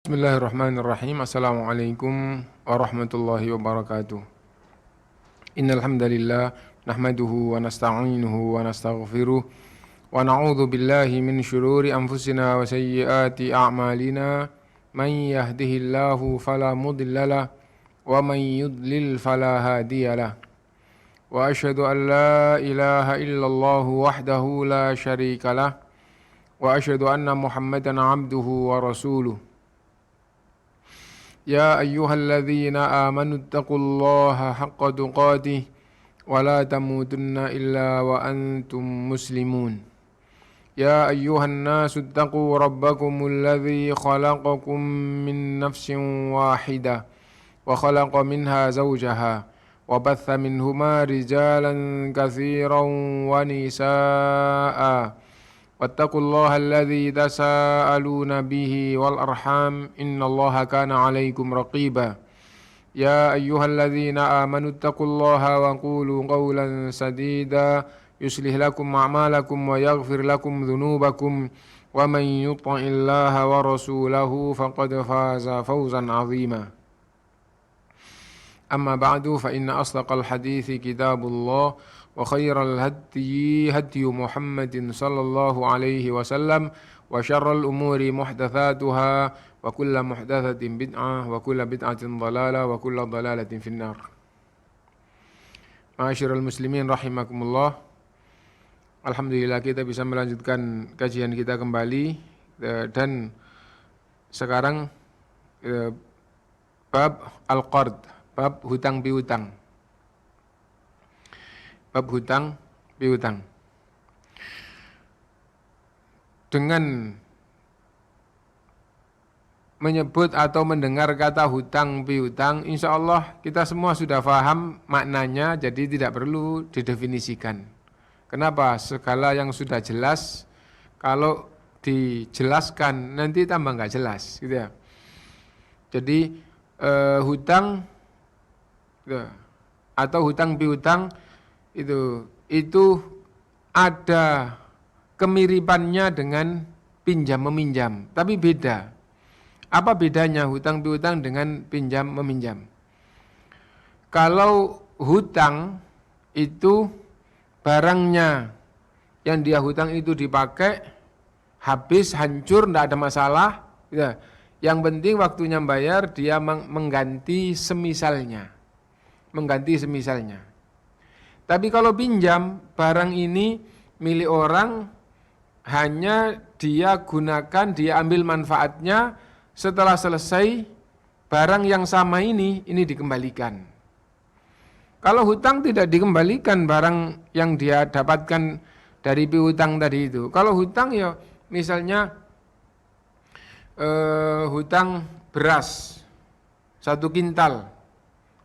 Bismillahirrahmanirrahim. Assalamualaikum warahmatullahi wabarakatuh. Innal hamdalillah nahmaduhu wa nasta'inuhu wa nastaghfiruh wa na'udzu billahi min shururi anfusina wa sayyiati a'malina. Man yahdihillahu fala mudhillalah wa man yudlil fala hadiyalah. Wa asyhadu an la ilaha illallah wahdahu la syarikalah wa asyhadu anna Muhammadan 'abduhu wa rasuluh. يا أيها الذين آمنوا اتقوا الله حق تقاته ولا تموتن إلا وأنتم مسلمون يا أيها الناس اتقوا ربكم الذي خلقكم من نفس واحدة وخلق منها زوجها وبث منهما رجالا كثيرا ونساء واتقوا الله الذي تساءلون به والأرحام إن الله كان عليكم رقيبا يا أيها الذين آمنوا اتقوا الله وقولوا قولا سديدا يصلح لكم أعمالكم ويغفر لكم ذنوبكم ومن يطع الله ورسوله فقد فاز فوزا عظيما أما بعد فإن أصدق الحديث كتاب الله وخير الهدي هدي محمد صلى الله عليه وسلم وشر الأمور محدثاتها وكل محدثة بدعة وكل بدعة ضلالة وكل ضلالة في النار. Ma'asyiral muslimin rahimakumullah. Alhamdulillah kita bisa melanjutkan kajian kita kembali dan sekarang bab al-qard, bab hutang piutang. Bab hutang piutang. Dengan menyebut atau mendengar kata hutang piutang, insya Allah kita semua sudah paham maknanya, jadi tidak perlu didefinisikan. Kenapa? Segala yang sudah jelas, kalau dijelaskan nanti tambah nggak jelas, gitu ya. Jadi hutang atau hutang piutang itu ada kemiripannya dengan pinjam meminjam, tapi beda. Apa bedanya hutang piutang dengan pinjam meminjam? Kalau hutang itu barangnya yang dia hutang itu dipakai, habis, hancur, tidak ada masalah. Ya. Yang penting waktunya bayar, dia mengganti semisalnya. Tapi kalau pinjam, barang ini milik orang, hanya dia gunakan, dia ambil manfaatnya, setelah selesai, barang yang sama ini dikembalikan. Kalau hutang tidak dikembalikan barang yang dia dapatkan dari piutang tadi itu. Kalau hutang ya misalnya hutang beras 1 kintal,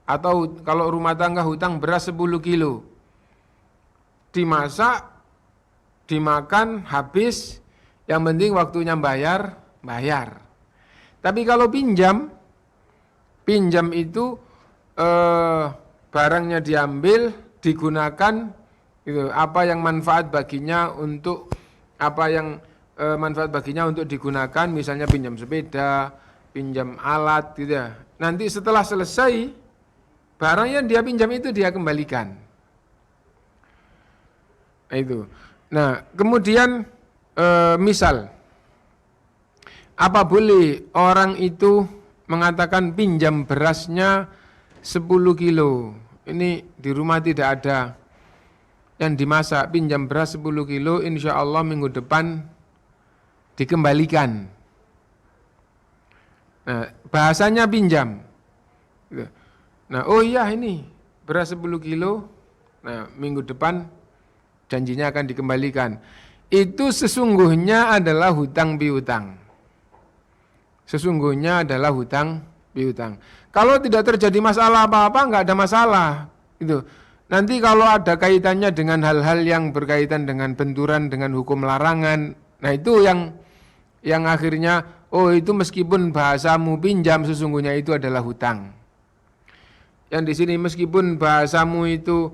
atau kalau rumah tangga hutang beras 10 kilo. Dimasak, dimakan, habis, yang penting waktunya bayar. Tapi kalau pinjam itu barangnya diambil, digunakan, gitu, apa yang manfaat baginya untuk digunakan, misalnya pinjam sepeda, pinjam alat, gitu ya. Nanti setelah selesai, barang yang dia pinjam itu dia kembalikan. Nah, kemudian misal, apa boleh orang itu mengatakan pinjam berasnya 10 kilo, ini di rumah tidak ada yang dimasak, pinjam beras 10 kilo, insya Allah minggu depan dikembalikan. Nah, bahasanya pinjam. Nah, oh iya ini beras 10 kilo, nah minggu depan janjinya akan dikembalikan. Itu sesungguhnya adalah hutang piutang. Kalau tidak terjadi masalah apa-apa, nggak ada masalah. Itu. Nanti kalau ada kaitannya dengan hal-hal yang berkaitan dengan benturan dengan hukum larangan, nah itu yang akhirnya, oh itu meskipun bahasamu pinjam, sesungguhnya itu adalah hutang. Yang di sini meskipun bahasamu itu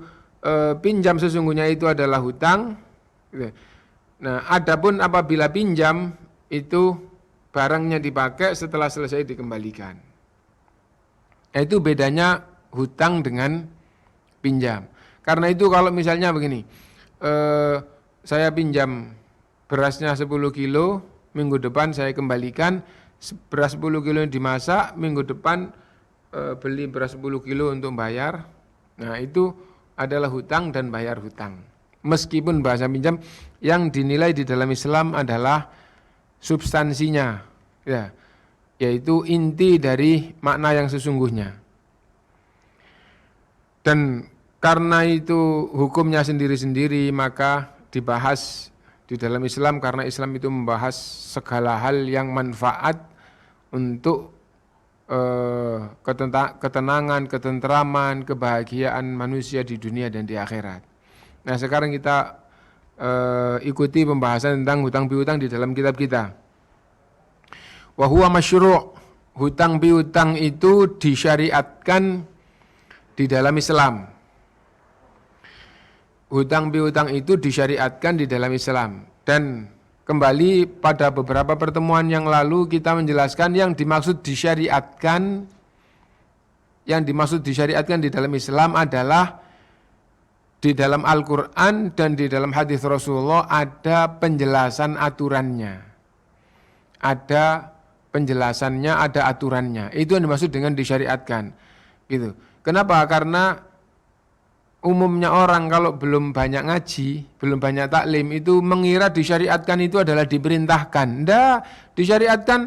pinjam, sesungguhnya itu adalah hutang. Nah, adapun apabila pinjam itu barangnya dipakai, setelah selesai dikembalikan. Itu bedanya hutang dengan pinjam. Karena itu kalau misalnya begini, saya pinjam berasnya 10 kilo, minggu depan saya kembalikan, beras 10 kilo yang dimasak, minggu depan beli beras 10 kilo untuk bayar. Nah itu adalah hutang dan bayar hutang. Meskipun bahasa pinjam yang dinilai di dalam Islam adalah substansinya, ya, yaitu inti dari makna yang sesungguhnya. Dan karena itu hukumnya sendiri-sendiri, maka dibahas di dalam Islam, karena Islam itu membahas segala hal yang manfaat untuk ketenangan, ketentraman, kebahagiaan manusia di dunia dan di akhirat. Nah sekarang kita ikuti pembahasan tentang hutang piutang di dalam kitab kita. Wa huwa masyru', hutang piutang itu disyariatkan di dalam Islam. Hutang piutang itu disyariatkan di dalam Islam. Dan kembali pada beberapa pertemuan yang lalu kita menjelaskan yang dimaksud disyariatkan di dalam Islam adalah di dalam Al-Quran dan di dalam hadis Rasulullah ada penjelasan aturannya. Ada penjelasannya, ada aturannya. Itu yang dimaksud dengan disyariatkan. Gitu. Kenapa? Karena umumnya orang kalau belum banyak ngaji, belum banyak taklim itu mengira disyariatkan itu adalah diperintahkan. Tidak, disyariatkan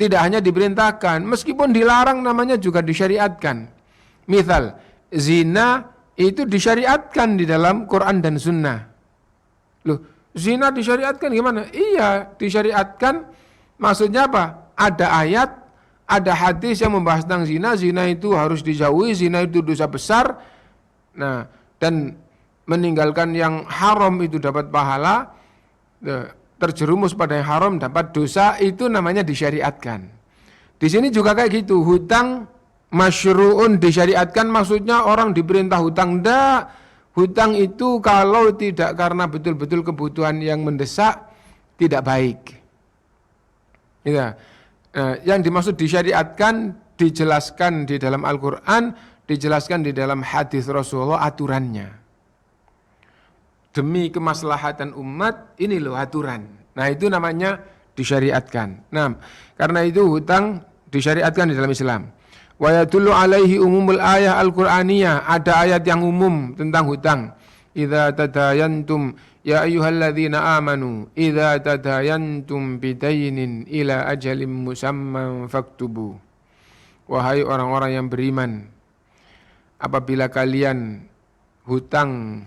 tidak hanya diperintahkan, meskipun dilarang namanya juga disyariatkan. Misal, zina itu disyariatkan di dalam Quran dan Sunnah. Loh, zina disyariatkan gimana? Iya, disyariatkan maksudnya apa? Ada ayat, ada hadis yang membahas tentang zina, zina itu harus dijauhi, zina itu dosa besar. Nah, dan meninggalkan yang haram itu dapat pahala, terjerumus pada yang haram dapat dosa, itu namanya disyariatkan. Di sini juga kayak gitu, hutang masyru'un disyariatkan maksudnya orang diperintah hutang. Ndak, hutang itu kalau tidak karena betul-betul kebutuhan yang mendesak tidak baik. Ya. Nah, yang dimaksud disyariatkan dijelaskan di dalam Al-Quran, dijelaskan di dalam hadis Rasulullah aturannya. Demi kemaslahatan umat, ini loh aturan. Nah itu namanya disyariatkan. Nah karena itu hutang disyariatkan di dalam Islam. Wa yadullu alaihi umumul ayah al-Qur'aniyah, ada ayat yang umum tentang hutang. Idza tadayantum ya ayyuhalladzina amanu idza tadayantum bidainin ila ajalin musamman faktubu. Wahai orang-orang yang beriman, apabila kalian hutang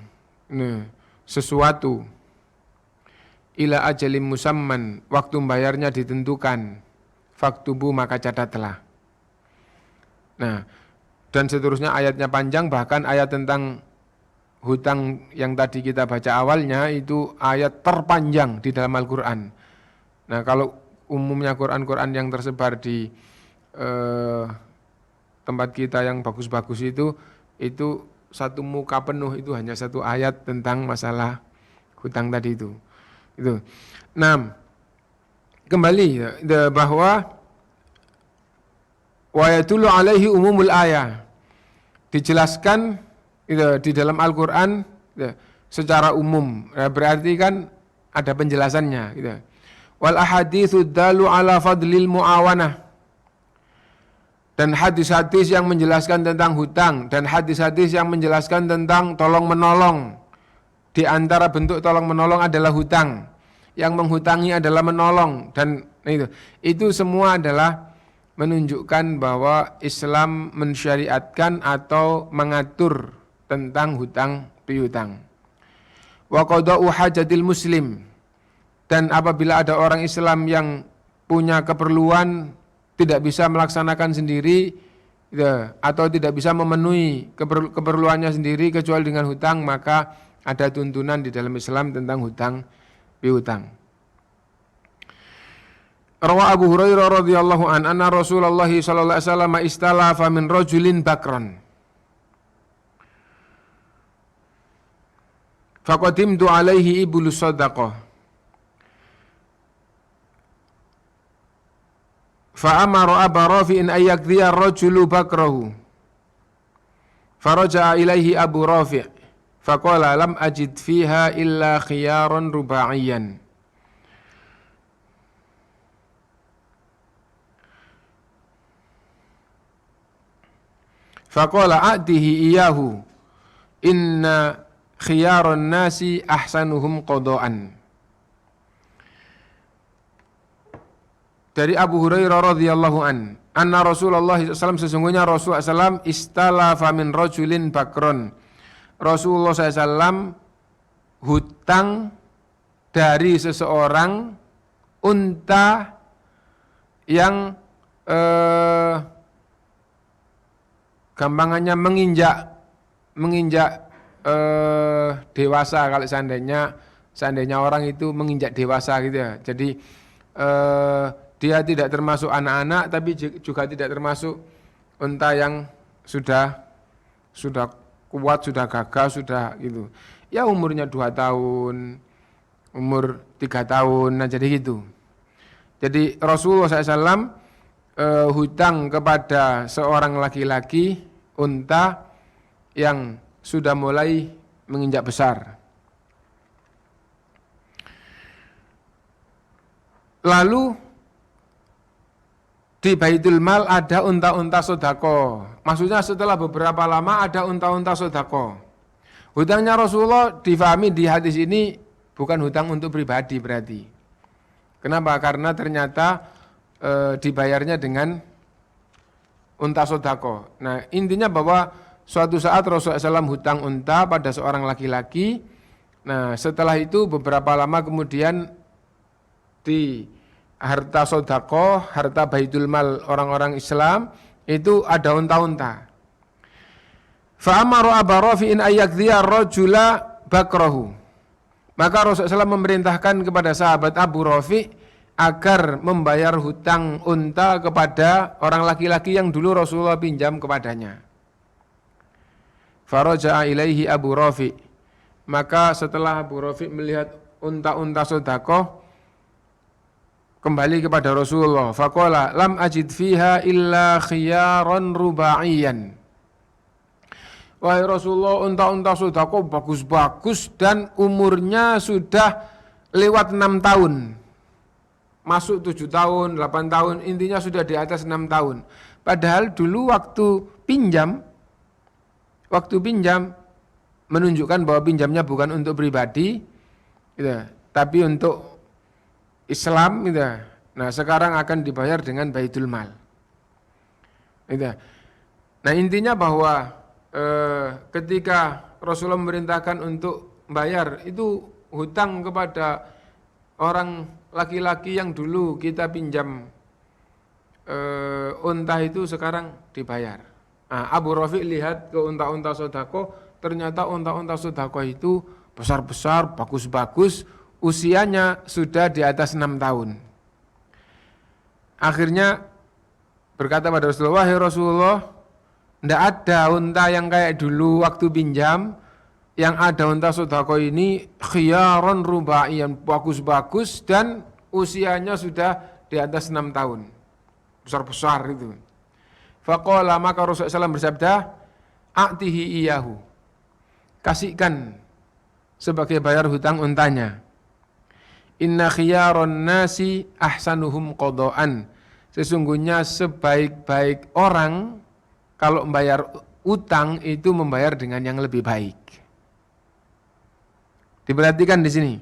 sesuatu ila ajalin musamman, waktu bayarnya ditentukan, faktubu maka catatlah. Nah, dan seterusnya ayatnya panjang, bahkan ayat tentang hutang yang tadi kita baca awalnya itu ayat terpanjang di dalam Al-Quran. Nah, kalau umumnya Quran-Quran yang tersebar di tempat kita yang bagus-bagus itu satu muka penuh itu hanya satu ayat tentang masalah hutang tadi itu. Nah, kembali bahwa wa yadullu alaihi umumul ayah, dijelaskan di dalam Al-Quran secara umum, berarti kan ada penjelasannya. Wal ahaditsu dalu ala fadlil muawanah, dan hadis-hadis yang menjelaskan tentang hutang dan hadis-hadis yang menjelaskan tentang tolong menolong. Di antara bentuk tolong menolong adalah hutang. Yang menghutangi adalah menolong, dan itu semua adalah menunjukkan bahwa Islam mensyariatkan atau mengatur tentang hutang piutang. Wa qada'u hajatil muslim, dan apabila ada orang Islam yang punya keperluan tidak bisa melaksanakan sendiri atau tidak bisa memenuhi keperluannya sendiri kecuali dengan hutang, maka ada tuntunan di dalam Islam tentang hutang piutang. Rawa Abu Hurairah radhiyallahu an anna Rasulullah sallallahu alaihi wasallam istalafa min rajulin bakran. Faqadimtu alaihi iblu sadaqah. fa amara Aba Rafi'in ayyakdhiya ar-rajulu bakrahu faraja'a ilaihi Abu Rafi' faqala lam ajid fiha illa khiyaran rubaiyan. Faqala a'tihi iyahu inna khiyaran nasi ahsanuhum qada'an. Dari Abu Hurairah radhiyallahu anna Rasulullah SAW, sesungguhnya Rasulullah SAW istalafa min rajulin bakron. Rasulullah SAW hutang dari seseorang unta yang gampangannya menginjak dewasa. Kalau seandainya orang itu menginjak dewasa gitu ya. Jadi dia tidak termasuk anak-anak, tapi juga tidak termasuk unta yang sudah kuat, sudah gagah, sudah gitu. Ya umurnya 2 tahun, umur 3 tahun, nah jadi gitu. Jadi Rasulullah SAW hutang kepada seorang laki-laki unta yang sudah mulai menginjak besar. Lalu di Baitul Mal ada unta-unta sodako. Maksudnya setelah beberapa lama ada unta-unta sodako. Hutangnya Rasulullah difahami di hadis ini bukan hutang untuk pribadi berarti. Kenapa? Karena ternyata dibayarnya dengan unta sodako. Nah intinya bahwa suatu saat Rasulullah SAW hutang unta pada seorang laki-laki. Nah setelah itu beberapa lama kemudian di harta sodako, harta Baitul Mal orang-orang Islam itu ada unta-unta. Fa'amaru Aba Rafi'in ayyakdhiya ar-rajula bakrahu. Maka Rasulullah SAW memerintahkan kepada sahabat Abu Rafi' agar membayar hutang unta kepada orang laki-laki yang dulu Rasulullah pinjam kepadanya. Faraja'a ilaihi Abu Rafi'. Maka setelah Abu Rafi' melihat unta-unta sodako, kembali kepada Rasulullah. Faqala lam ajid fiha illa khiyaran rubaiyan. Wahai Rasulullah, unta-unta sodako bagus-bagus dan umurnya sudah lewat 6 tahun. Masuk 7 tahun, 8 tahun, intinya sudah di atas 6 tahun. Padahal dulu waktu pinjam menunjukkan bahwa pinjamnya bukan untuk pribadi, gitu, tapi untuk Islam gitu. Nah sekarang akan dibayar dengan Baitul Mal gitu. Nah intinya bahwa ketika Rasulullah memerintahkan untuk bayar itu hutang kepada orang laki-laki yang dulu kita pinjam unta itu sekarang dibayar. Nah, Abu Rafi' lihat ke unta-unta sodako, ternyata unta-unta sodako itu besar-besar, bagus-bagus, usianya sudah di atas 6 tahun. Akhirnya berkata pada Rasulullah, wahai Rasulullah, tidak ada unta yang kayak dulu waktu pinjam, yang ada unta sodako ini khiyaron rubaiyan, bagus-bagus dan usianya sudah di atas 6 tahun. Besar-besar itu. Faqala, maka Rasulullah SAW bersabda, a'tihi iyahu. Kasihkan sebagai bayar hutang untanya. Inna khiyaron nasi ahsanuhum qada'an. Sesungguhnya sebaik-baik orang kalau membayar utang itu membayar dengan yang lebih baik. Diperhatikan di sini.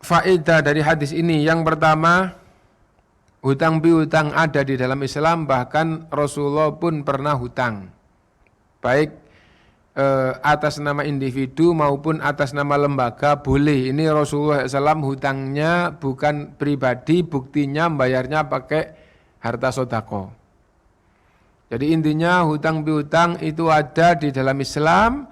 Faedah dari hadis ini yang pertama, hutang piutang ada di dalam Islam, bahkan Rasulullah pun pernah hutang. Baik atas nama individu maupun atas nama lembaga boleh. Ini Rasulullah SAW hutangnya bukan pribadi, buktinya bayarnya pakai harta sodako. Jadi intinya hutang piutang itu ada di dalam Islam.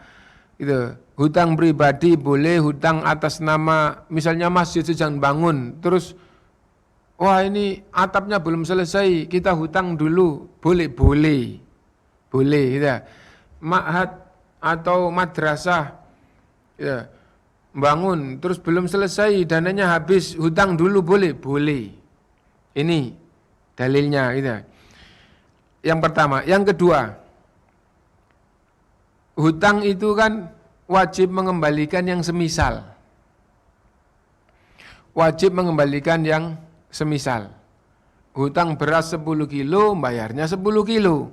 Gitu. Hutang pribadi boleh, hutang atas nama misalnya masjid sedang bangun, terus wah ini atapnya belum selesai, kita hutang dulu, boleh gitu. Ma'had atau madrasah ya, bangun terus belum selesai, dananya habis, hutang dulu boleh. Ini dalilnya gitu. Yang pertama, yang kedua, hutang itu kan wajib mengembalikan yang semisal. Wajib mengembalikan yang semisal. Hutang beras 10 kilo, bayarnya 10 kilo.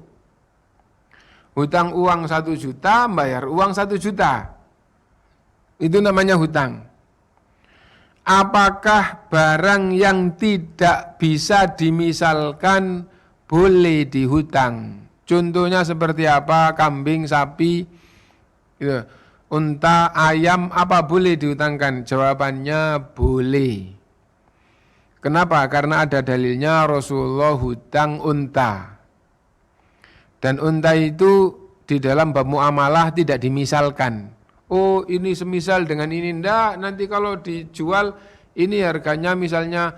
Hutang uang 1 juta, bayar uang 1 juta. Itu namanya hutang. Apakah barang yang tidak bisa dimisalkan boleh dihutang? Contohnya seperti apa? Kambing, sapi, gitu. Unta, ayam, apa boleh dihutangkan? Jawabannya boleh. Kenapa? Karena ada dalilnya Rasulullah hutang unta. Dan unta itu di dalam bab muamalah tidak dimisalkan. Oh ini semisal dengan ini, enggak, nanti kalau dijual ini harganya misalnya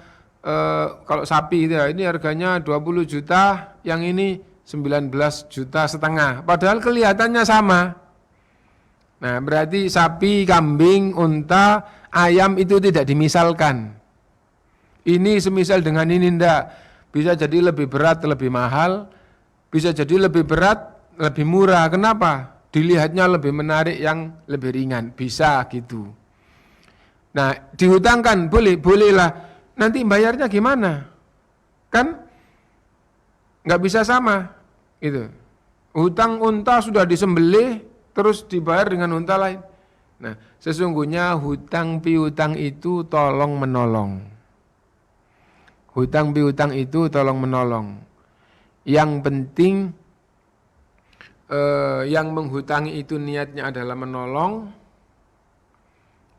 kalau sapi itu ya, ini harganya 20 juta, yang ini 19 juta setengah. Padahal kelihatannya sama. Nah berarti sapi, kambing, unta, ayam itu tidak dimisalkan. Ini semisal dengan ini enggak. Bisa jadi lebih berat, lebih mahal. Bisa jadi lebih berat, lebih murah. Kenapa? Dilihatnya lebih menarik yang lebih ringan. Bisa gitu. Nah dihutangkan, bolehlah. Nanti bayarnya gimana? Kan nggak bisa sama. Gitu. Hutang unta sudah disembelih, terus dibayar dengan unta lain. Nah sesungguhnya hutang piutang itu tolong menolong. Hutang piutang itu tolong menolong. Yang penting yang menghutangi itu niatnya adalah menolong.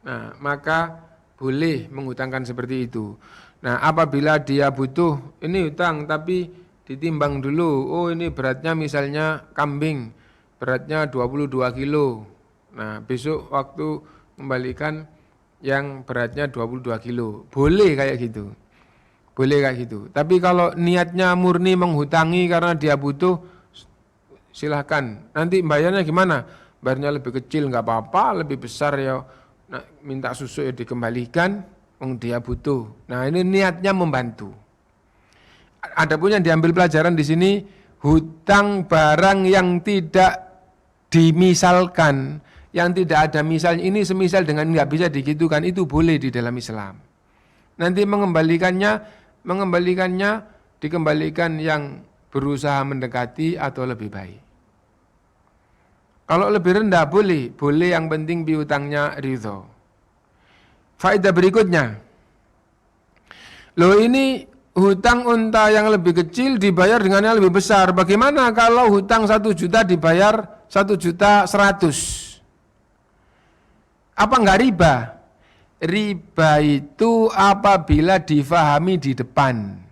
Nah, maka boleh menghutangkan seperti itu. Nah, apabila dia butuh, ini hutang tapi ditimbang dulu. Oh, ini beratnya misalnya kambing, beratnya 22 kilo. Nah, besok waktu kembalikan yang beratnya 22 kilo. Boleh kayak gitu. Boleh kayak gitu. Tapi kalau niatnya murni menghutangi karena dia butuh, silahkan. Nanti bayarnya gimana? Bayarnya lebih kecil nggak apa-apa, lebih besar ya minta susu ya dikembalikan, dia butuh. Nah ini niatnya membantu. Adapun yang diambil pelajaran di sini, hutang barang yang tidak dimisalkan, yang tidak ada misalnya, ini semisal dengan nggak bisa digitukan, itu boleh di dalam Islam. Nanti dikembalikan yang berusaha mendekati atau lebih baik. Kalau lebih rendah boleh yang penting piutangnya ridho. Faedah berikutnya, loh ini hutang unta yang lebih kecil dibayar dengan yang lebih besar. Bagaimana kalau hutang 1 juta dibayar 1.100.000? Apa enggak riba? Riba itu apabila difahami di depan.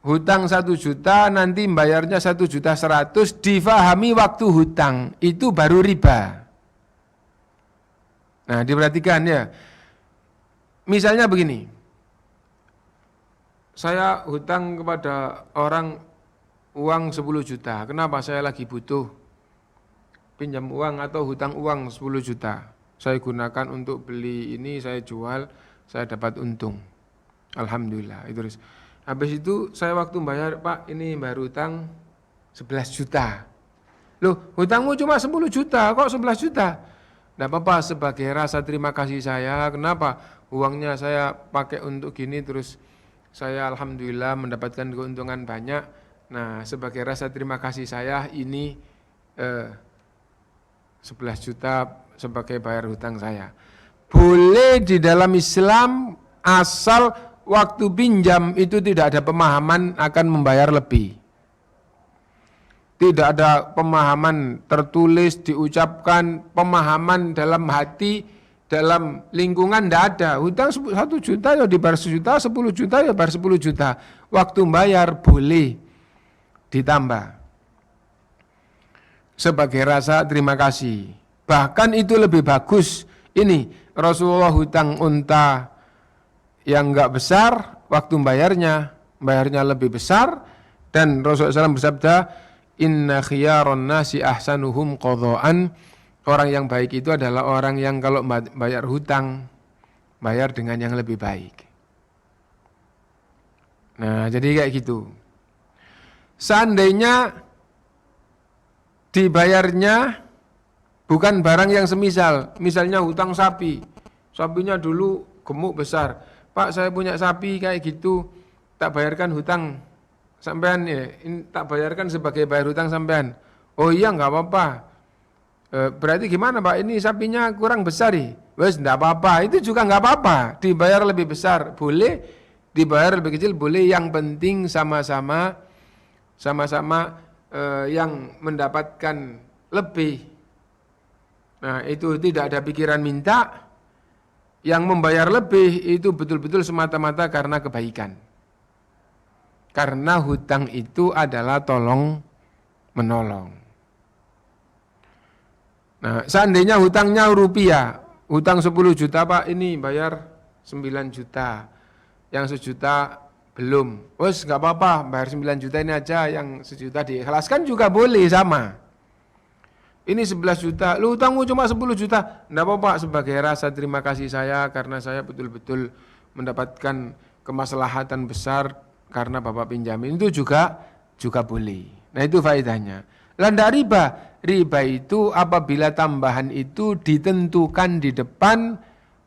Hutang 1 juta nanti bayarnya 1.100.000 difahami waktu hutang, itu baru riba. Nah diperhatikan ya. Misalnya begini, saya hutang kepada orang uang 10 juta. Kenapa? Saya lagi butuh pinjam uang atau hutang uang 10 juta. Saya gunakan untuk beli ini, saya jual, saya dapat untung. Alhamdulillah. Habis itu saya waktu bayar, Pak ini bayar hutang 11 juta. Loh hutangmu cuma 10 juta, kok 11 juta? Tidak apa-apa, sebagai rasa terima kasih saya. Kenapa? Uangnya saya pakai untuk gini, terus saya alhamdulillah mendapatkan keuntungan banyak. Nah sebagai rasa terima kasih saya ini 11 juta sebagai bayar hutang saya. Boleh di dalam Islam asal waktu pinjam itu tidak ada pemahaman akan membayar lebih. Tidak ada pemahaman tertulis, diucapkan, pemahaman dalam hati, dalam lingkungan tidak ada. Hutang 1 juta ya dibayar 1 juta, 10 juta ya bayar 10 juta. Waktu bayar boleh ditambah. Sebagai rasa terima kasih. Bahkan itu lebih bagus. Ini Rasulullah hutang unta yang enggak besar, waktu bayarnya lebih besar, dan Rasulullah SAW bersabda, inna khiyaron nasi ahsanuhum qadha'an. Orang yang baik itu adalah orang yang kalau bayar hutang, bayar dengan yang lebih baik. Nah, jadi kayak gitu. Seandainya dibayarnya bukan barang yang semisal, misalnya hutang sapi. Sapinya dulu gemuk besar. Pak, saya punya sapi kayak gitu, tak bayarkan hutang sampean ya, tak bayarkan sebagai bayar hutang sampean. Oh iya, nggak apa-apa. Berarti gimana Pak, ini sapinya kurang besar nih? Wes nggak apa-apa, itu juga nggak apa-apa. Dibayar lebih besar, boleh. Dibayar lebih kecil, boleh. Yang penting sama-sama yang mendapatkan lebih. Nah, itu tidak ada pikiran minta. Yang membayar lebih itu betul-betul semata-mata karena kebaikan. Karena hutang itu adalah tolong menolong. Nah, seandainya hutangnya rupiah, hutang 10 juta Pak, ini bayar 9 juta. Yang 1 juta belum. Wes nggak apa-apa, bayar 9 juta ini aja, yang 1 juta diikhlaskan juga boleh sama. Ini 11 juta, lu hutangmu cuma 10 juta. Enggak apa-apa, sebagai rasa terima kasih saya karena saya betul-betul mendapatkan kemaslahatan besar karena Bapak pinjamin. Itu juga boleh. Nah, itu faedahnya. Landa riba. Riba itu apabila tambahan itu ditentukan di depan,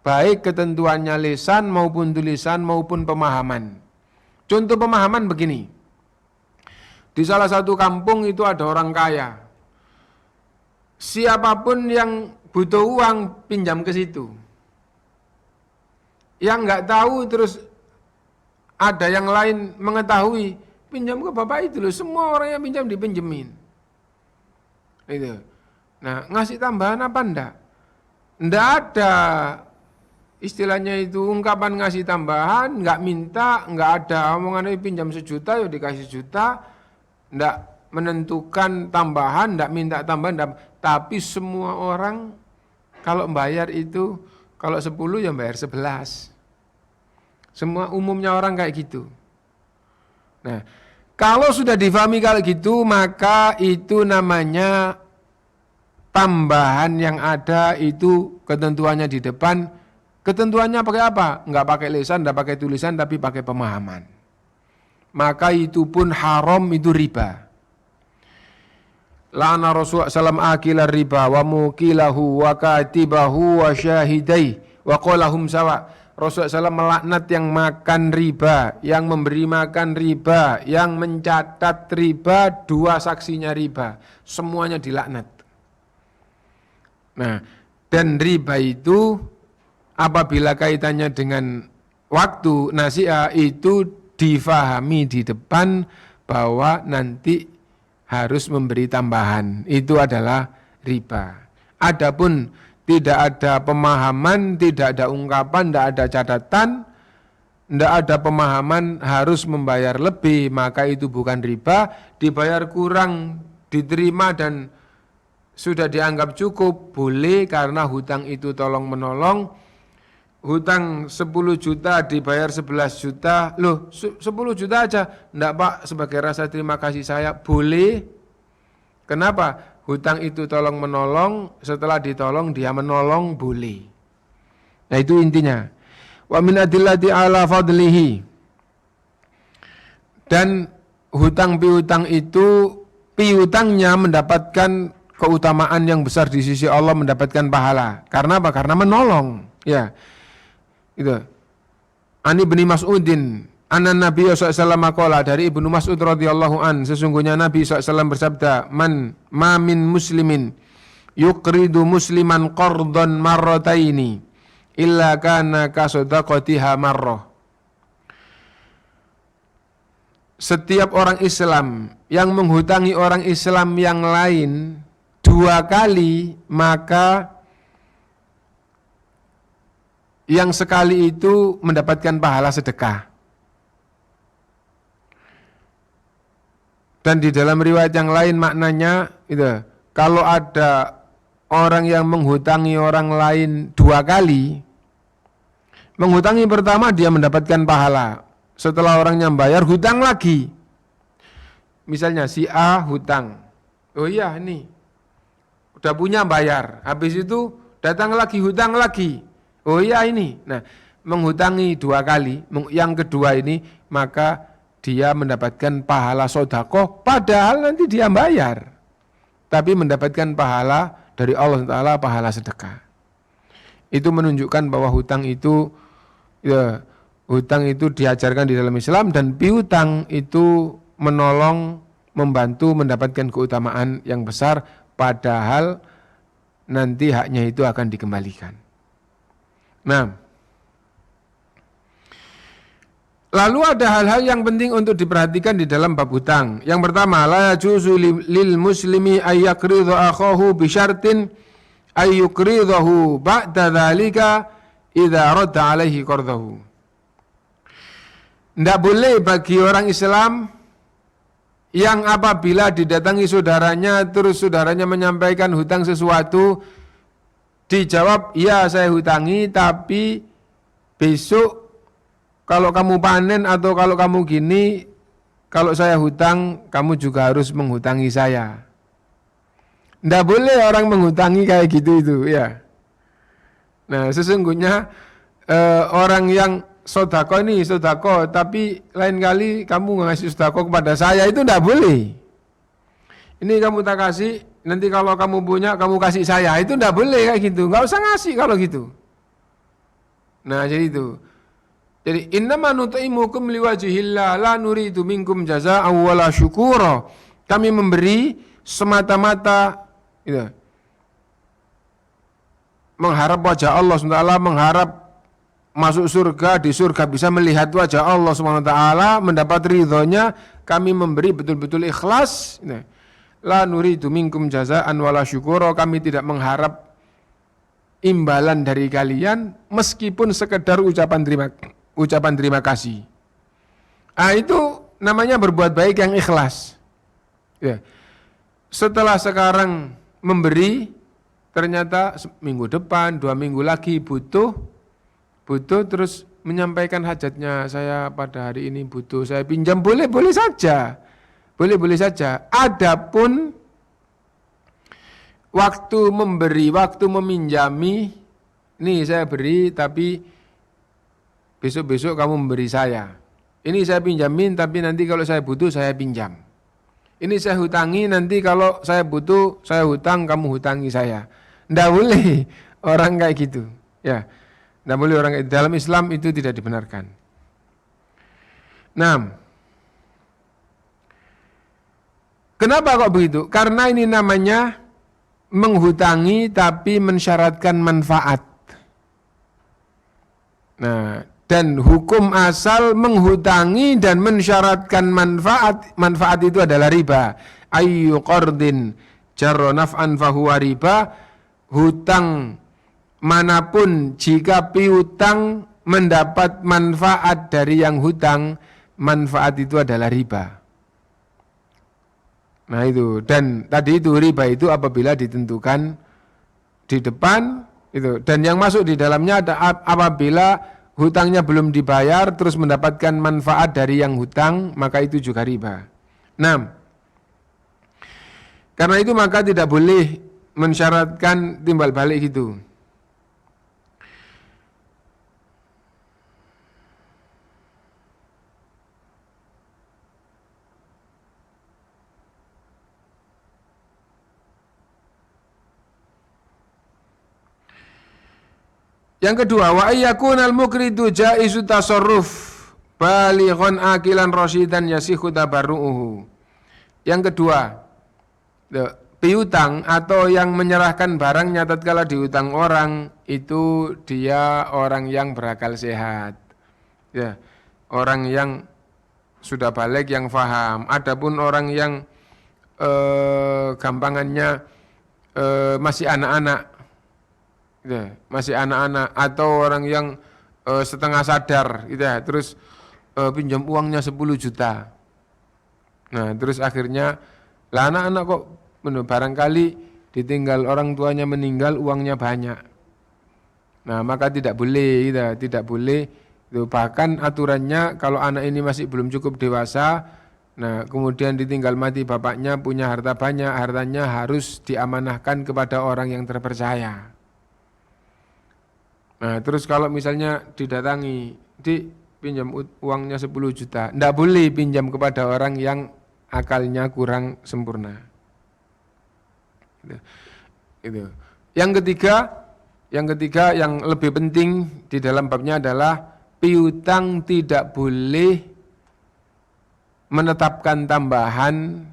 baik ketentuannya lisan maupun tulisan maupun pemahaman. Contoh pemahaman begini. Di salah satu kampung itu ada orang kaya. Siapapun yang butuh uang pinjam ke situ. Yang nggak tahu terus ada yang lain mengetahui, pinjam ke bapak itu loh. Semua orang yang pinjam dipinjemin. Itu. Nah, ngasih tambahan apa enggak? Enggak ada istilahnya itu ungkapan ngasih tambahan, nggak minta, nggak ada omongan pinjam 1 juta ya dikasih 1 juta, enggak menentukan tambahan, enggak minta tambahan, enggak. Tapi semua orang kalau bayar itu, kalau 10 ya bayar 11. Semua umumnya orang kayak gitu. Nah, kalau sudah difahami kalau gitu, maka itu namanya tambahan yang ada itu ketentuannya di depan. Ketentuannya pakai apa? Enggak pakai lisan, enggak pakai tulisan, tapi pakai pemahaman. Maka itu pun haram, itu riba. La'ana Rasulullah SAW akilar riba wa mukilahu wa katibahu wa syahidai wa qolahum sawa. Rasulullah SAW melaknat yang makan riba, yang memberi makan riba, yang mencatat riba, 2 saksinya riba. Semuanya dilaknat. Nah, dan riba itu apabila kaitannya dengan waktu nasiah itu difahami di depan bahwa nanti harus memberi tambahan, itu adalah riba. Adapun tidak ada pemahaman, tidak ada ungkapan, tidak ada catatan, tidak ada pemahaman harus membayar lebih, maka itu bukan riba. Dibayar kurang, diterima dan sudah dianggap cukup, boleh karena hutang itu tolong menolong. Hutang 10 juta dibayar 11 juta, loh 10 juta aja, enggak Pak, sebagai rasa terima kasih saya, boleh. Kenapa? Hutang itu tolong menolong, setelah ditolong dia menolong, boleh. Nah, itu intinya. Wa min adillati ala fadlihi. Dan hutang piutang itu, piutangnya mendapatkan keutamaan yang besar di sisi Allah, mendapatkan pahala. Karena apa? Karena menolong, ya. Itu. Ani bin Mas'udin, anna Nabi SAW qala, dari Ibnu Mas'ud radhiyallahu an, sesungguhnya Nabi SAW bersabda, ma min muslimin yuqridu musliman qardan marrataini illa kana ka sadaqatiha marrah. Setiap orang Islam yang menghutangi orang Islam yang lain 2 kali, maka yang sekali itu mendapatkan pahala sedekah. Dan di dalam riwayat yang lain maknanya itu, kalau ada orang yang menghutangi orang lain 2 kali, menghutangi pertama dia mendapatkan pahala, setelah orangnya bayar hutang lagi. Misalnya si A hutang, oh iya ini udah punya bayar, habis itu datang lagi hutang lagi. Oh iya ini, nah menghutangi 2 kali, yang kedua ini maka dia mendapatkan pahala sedekah padahal nanti dia bayar. Tapi mendapatkan pahala dari Allah Ta'ala, pahala sedekah. Itu menunjukkan bahwa hutang itu diajarkan di dalam Islam, dan piutang itu menolong, membantu mendapatkan keutamaan yang besar padahal nanti haknya itu akan dikembalikan. Nah, lalu ada hal-hal yang penting untuk diperhatikan di dalam bab hutang. Yang pertama, la yajuzu lil muslimi ay yaqridha akhahu bi syartin ay yuqridahu ba'da dzalika idza radda alaihi qardahu. Tidak boleh bagi orang Islam yang apabila didatangi saudaranya, terus saudaranya menyampaikan hutang sesuatu, dijawab, ya saya hutangi, tapi besok kalau kamu panen atau kalau kamu gini, kalau saya hutang, kamu juga harus menghutangi saya. Tidak boleh orang menghutangi kayak gitu itu, ya. Nah, sesungguhnya orang yang sodako ini sodako, tapi lain kali kamu ngasih sodako kepada saya, itu tidak boleh. Ini kamu tak kasih, nanti kalau kamu punya kamu kasih saya, itu tidak boleh kayak gitu. Nggak usah ngasih kalau gitu. Nah, jadi itu. Jadi innama nut'imukum liwajhillah la nuridu minkum jazaa'an wala syukura. Kami memberi semata-mata gitu, mengharap wajah Allah SWT, mengharap masuk surga, di surga bisa melihat wajah Allah SWT, mendapat ridhonya. Kami memberi betul-betul ikhlas. La nuridu minkum jazaa'an wala syukura. Kami tidak mengharap imbalan dari kalian, meskipun sekedar ucapan terima kasih. Itu namanya berbuat baik yang ikhlas. Ya. Setelah sekarang memberi, ternyata minggu depan, 2 minggu lagi butuh terus menyampaikan hajatnya, saya pada hari ini butuh, saya pinjam, boleh saja. Adapun waktu memberi, waktu meminjami, nih saya beri tapi besok-besok kamu memberi saya. Ini saya pinjamin tapi nanti kalau saya butuh saya pinjam. Ini saya hutangi, nanti kalau saya butuh saya hutang, kamu hutangi saya. Nggak boleh orang kayak gitu. Ya, nggak boleh orang kayak gitu. Dalam Islam itu tidak dibenarkan. Nah, kenapa kok begitu? Karena ini namanya menghutangi tapi mensyaratkan manfaat. Nah, dan hukum asal menghutangi dan mensyaratkan manfaat itu adalah riba. Ayyu qardin jarra naf'an fahuwa riba. Hutang manapun jika piutang mendapat manfaat dari yang hutang, manfaat itu adalah riba. Nah itu, dan tadi itu riba itu apabila ditentukan di depan itu, dan yang masuk di dalamnya ada apabila hutangnya belum dibayar terus mendapatkan manfaat dari yang hutang, maka itu juga riba. Nah, karena itu maka tidak boleh mensyaratkan timbal balik gitu. Yang kedua, wa ayyakunal mukridu jaizu tasarruf balighan akilan rasyidan yasihu tabarru'uhu. Yang kedua, piutang atau yang menyerahkan barangnya tatkala diutang orang itu dia orang yang berakal sehat. Ya, orang yang sudah balik, yang faham. Adapun orang yang gampangannya masih anak-anak, ya, masih anak-anak atau orang yang setengah sadar gitu ya, terus pinjam uangnya 10 juta. Nah, terus akhirnya lah anak-anak kok barangkali ditinggal orang tuanya meninggal, uangnya banyak. Nah, maka tidak boleh gitu, tidak boleh. Itu bahkan aturannya kalau anak ini masih belum cukup dewasa, nah kemudian ditinggal mati bapaknya, punya harta banyak, hartanya harus diamanahkan kepada orang yang terpercaya. Nah, terus kalau misalnya didatangi, pinjam uangnya 10 juta. Tidak boleh pinjam kepada orang yang akalnya kurang sempurna. Itu. Yang ketiga yang lebih penting di dalam babnya adalah piutang tidak boleh menetapkan tambahan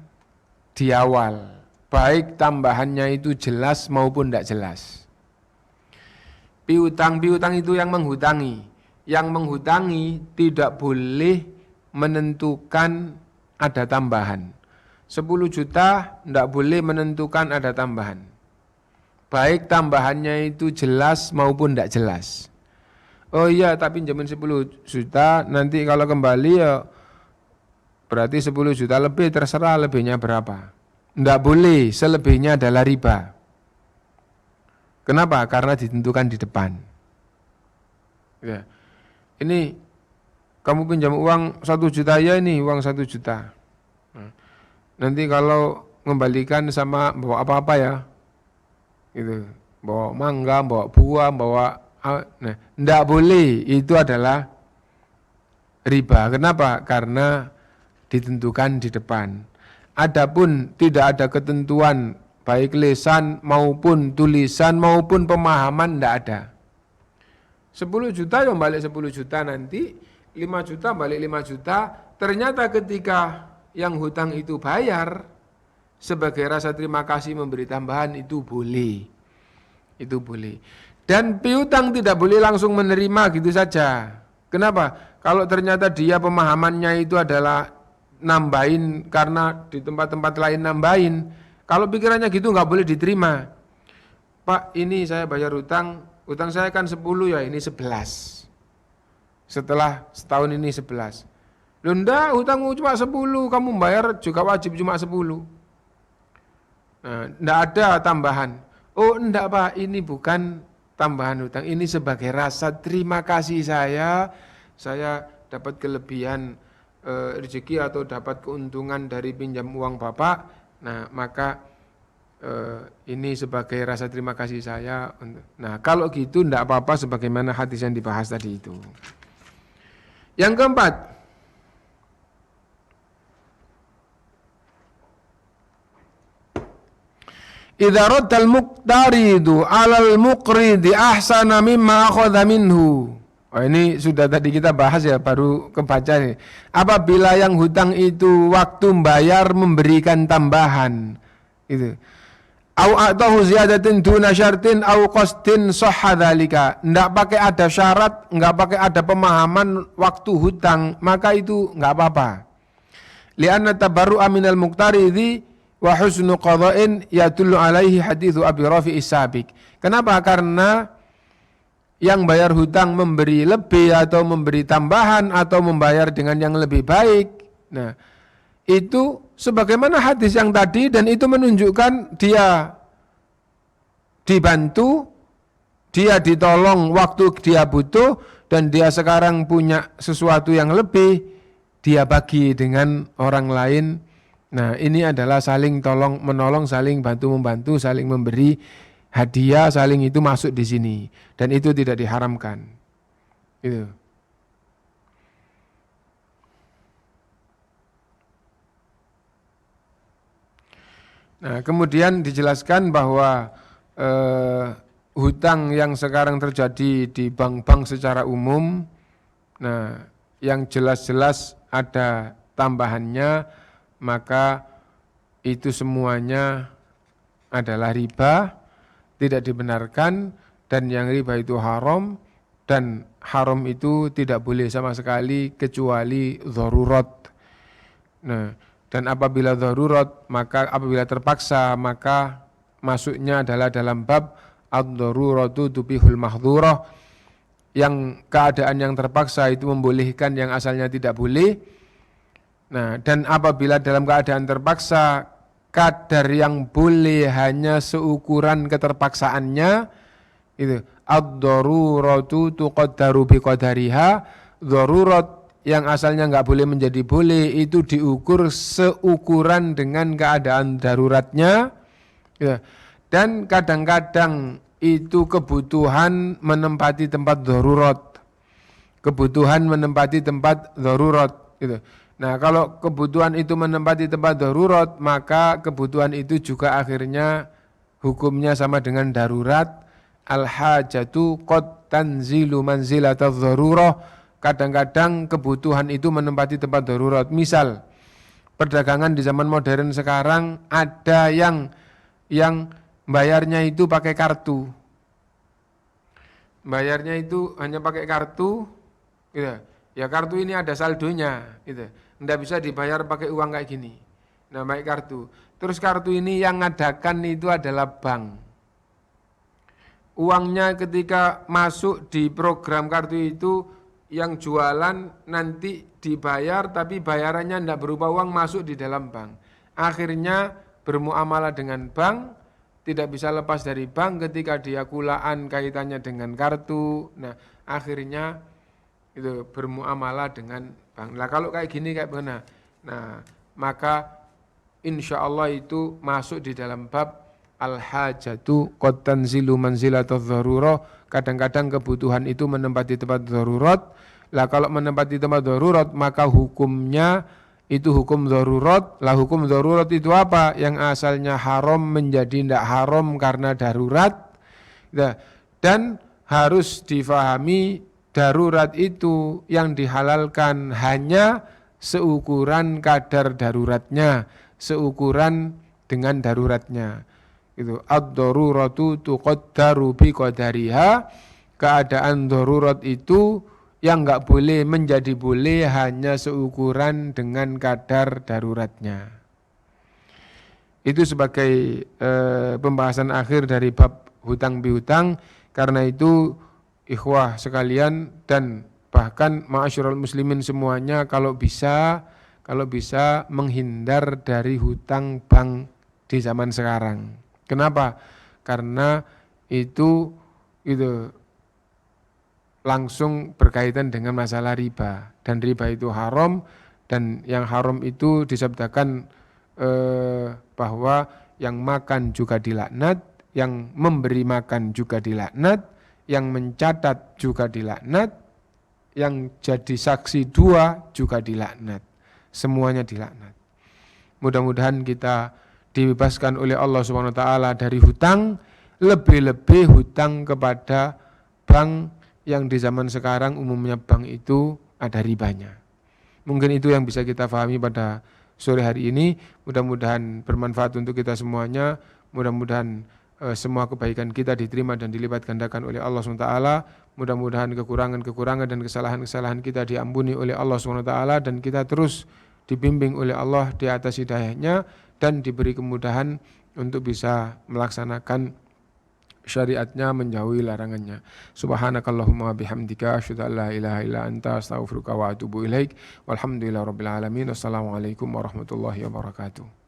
di awal, baik tambahannya itu jelas maupun tidak jelas. Piutang itu yang menghutangi. Yang menghutangi tidak boleh menentukan ada tambahan. 10 juta tidak boleh menentukan ada tambahan. Baik tambahannya itu jelas maupun tidak jelas. Oh iya, tak pinjamin 10 juta, nanti kalau kembali ya berarti 10 juta lebih, terserah lebihnya berapa. Tidak boleh, selebihnya adalah riba. Kenapa? Karena ditentukan di depan. Ya. Ini kamu pinjam uang 1 juta ya, ini uang 1 juta. Nanti kalau mengembalikan sama bawa apa-apa ya, gitu. Bawa mangga, bawa buah, nah, tidak boleh, itu adalah riba. Kenapa? Karena ditentukan di depan. Adapun tidak ada ketentuan baik lisan maupun tulisan maupun pemahaman, tidak ada. 10 juta yang balik 10 juta nanti, 5 juta balik 5 juta, ternyata ketika yang hutang itu bayar, sebagai rasa terima kasih memberi tambahan, itu boleh. Itu boleh. Dan piutang tidak boleh langsung menerima gitu saja. Kenapa? Kalau ternyata dia pemahamannya itu adalah nambahin karena di tempat-tempat lain nambahin, kalau pikirannya gitu nggak boleh diterima. Pak, ini saya bayar hutang saya kan 10 ya, ini 11. Setelah setahun ini 11. Loh enggak, hutangmu cuma 10, kamu bayar juga wajib cuma 10. Nah, enggak ada tambahan. Oh enggak Pak, ini bukan tambahan hutang, ini sebagai rasa terima kasih saya dapat kelebihan rezeki atau dapat keuntungan dari pinjam uang Bapak. Nah, maka ini sebagai rasa terima kasih saya. Nah, kalau gitu enggak apa-apa sebagaimana hadis yang dibahas tadi itu. Yang keempat, idza raddal muqtaridu 'alal muqridi ahsana mimma akhadha minhu. Oh, ini sudah tadi kita bahas ya, baru kebaca nih. Apabila yang hutang itu waktu bayar memberikan tambahan, itu. Au atahu ziyadatin duna syartin au qasdin sahha dzalika. Enggak pakai ada syarat, enggak pakai ada pemahaman waktu hutang, maka itu enggak apa-apa. Li'anna tabarru'a minal muqtaridi wa husnu qada'in yadullu alaihi hadithu Abi Rafi'is sabiq. Kenapa? Karena yang bayar hutang memberi lebih atau memberi tambahan atau membayar dengan yang lebih baik. Nah, itu sebagaimana hadis yang tadi, dan itu menunjukkan dia dibantu, dia ditolong waktu dia butuh, dan dia sekarang punya sesuatu yang lebih, dia bagi dengan orang lain. Nah, ini adalah saling tolong menolong, saling bantu membantu, saling memberi hadiah, saling itu masuk di sini, dan itu tidak diharamkan. Itu. Nah, kemudian dijelaskan bahwa hutang yang sekarang terjadi di bank-bank secara umum, nah, yang jelas-jelas ada tambahannya, maka itu semuanya adalah riba, tidak dibenarkan, dan yang riba itu haram, dan haram itu tidak boleh sama sekali kecuali dharurat. Nah, dan apabila dharurat, maka apabila terpaksa, maka masuknya adalah dalam bab ad-dharuratu tubihul mahdhurah, yang keadaan yang terpaksa itu membolehkan yang asalnya tidak boleh. Nah, dan apabila dalam keadaan terpaksa, kadar yang boleh hanya seukuran keterpaksaannya, itu ad-dharuratu tuqaddaru biqadariha, dharurat yang asalnya enggak boleh menjadi boleh itu diukur seukuran dengan keadaan daruratnya. Ya. Dan kadang-kadang itu kebutuhan menempati tempat darurat. kebutuhan menempati tempat darurat gitu. Nah, kalau kebutuhan itu menempati tempat darurat, maka kebutuhan itu juga akhirnya hukumnya sama dengan darurat. Al-hajatu qad tanzilu manzilatadz dzarurah. Kadang-kadang kebutuhan itu menempati tempat darurat. Misal, perdagangan di zaman modern sekarang ada yang bayarnya itu pakai kartu. Bayarnya itu hanya pakai kartu, gitu. Ya kartu ini ada saldonya, gitu. Nggak bisa dibayar pakai uang kayak gini. Nah, pakai kartu. Terus kartu ini yang ngadakan itu adalah bank. Uangnya ketika masuk di program kartu itu, yang jualan nanti dibayar, tapi bayarannya tidak berupa uang masuk di dalam bank. Akhirnya bermuamalah dengan bank, tidak bisa lepas dari bank ketika dia kulaan kaitannya dengan kartu. Nah, akhirnya itu bermuamalah dengan bank. Nah, kalau kayak gini kayak mana? Nah, maka insya Allah itu masuk di dalam bab al-hajatu qad tanzilu manzilatadz dzarurah. Kadang-kadang kebutuhan itu menempati tempat darurat. Lah kalau menempati tempat darurat maka hukumnya itu hukum darurat. Lah hukum darurat itu apa? Yang asalnya haram menjadi tidak haram karena darurat. Dan harus difahami darurat itu yang dihalalkan hanya seukuran kadar daruratnya, seukuran dengan daruratnya. Itu ad-daruratu tuqaddaru bi qadariha. Keadaan darurat itu yang enggak boleh menjadi boleh hanya seukuran dengan kadar daruratnya. Itu sebagai pembahasan akhir dari bab hutang piutang. Karena itu ikhwah sekalian dan bahkan ma'asyiral muslimin semuanya kalau bisa menghindar dari hutang bank di zaman sekarang. Kenapa? Karena itu langsung berkaitan dengan masalah riba, dan riba itu haram, dan yang haram itu disabdakan bahwa yang makan juga dilaknat, yang memberi makan juga dilaknat, yang mencatat juga dilaknat, yang jadi saksi dua juga dilaknat. Semuanya dilaknat. Mudah-mudahan kita dibebaskan oleh Allah Subhanahu wa taala dari hutang, lebih-lebih hutang kepada bank yang di zaman sekarang umumnya bank itu ada ribanya. Mungkin itu yang bisa kita pahami pada sore hari ini. Mudah-mudahan bermanfaat untuk kita semuanya. Mudah-mudahan semua kebaikan kita diterima dan dilipat gandakan oleh Allah SWT. Mudah-mudahan kekurangan-kekurangan dan kesalahan-kesalahan kita diampuni oleh Allah SWT, dan kita terus dibimbing oleh Allah di atas hidayahnya, dan diberi kemudahan untuk bisa melaksanakan syariatnya, menjauhi larangannya. Subhanakallahumma bihamdika asyhadu an la ilaha illa anta astaghfiruka wa atubu ilaik. Walhamdulillahirabbil alamin. Wassalamualaikum warahmatullahi wabarakatuh.